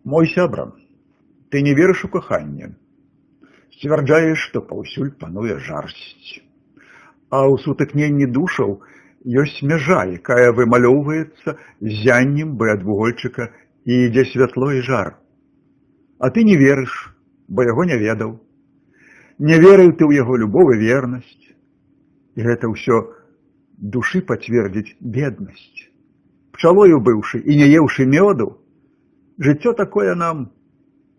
Мой сябра, ты не верыш у каханне, сцвярджаеш, што паўсюль пануе жарсць. А ў сутыкненні душаў ёсць мяжа, якая вымалёўваецца зяннем б-адвугольчыка, і ідзе святло і жар. А ты не верыш, бо яго не ведаў. Не верыў ты ў яго любоў і вернасць. І гэта ўсё душы пацвердзіць беднасць. Пчалою быўшы і не еўшы мёду, жыццё такое нам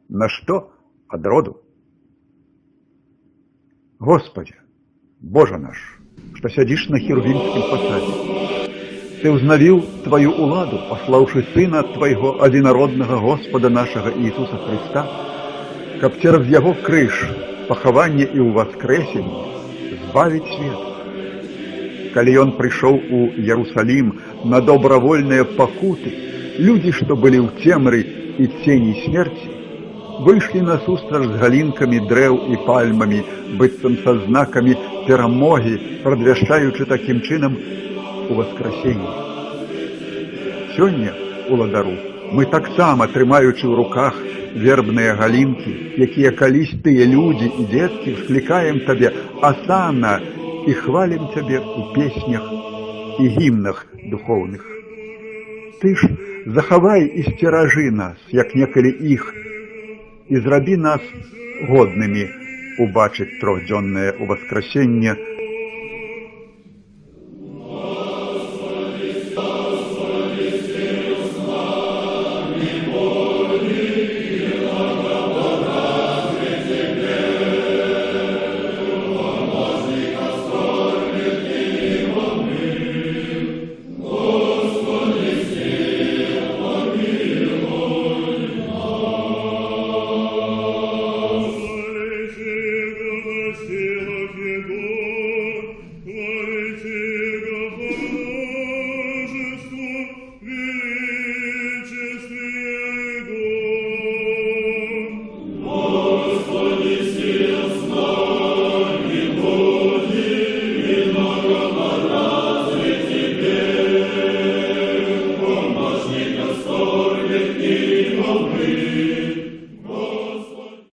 на што ад роду. Господи, Боже наш, што сядзіш на херувімскім пасадзе, ты ўзнавіў тваю уладу, паслаўшы Сына Твайго адзінароднага Господа нашага Іісуса Хрыста, каб цераз яго крыж, пахаванне і ўваскрэсенне збавіць свет. Калі ён прыйшоў у Ярусалім на добравольныя пакуты, людзі, што былі ў цемры і цені смерці, выйшлі насустрач з галінкамі дрэў і пальмамі, быццам са знакамі перамогі, прадвяшчаючы такім чынам уваскрасенне. Сёння, уладару, мы таксама, трымаючы ў руках вербныя галінкі, якія калісь тыя людзі і дзеткі, склікаем Табе асана і хвалім Цябе ў песнях і гімнах духоўных. Ты ж захавай і сцеражы нас, як некалі іх, і зрабі нас годнымі убачыць трохдзённае ўваскрасенне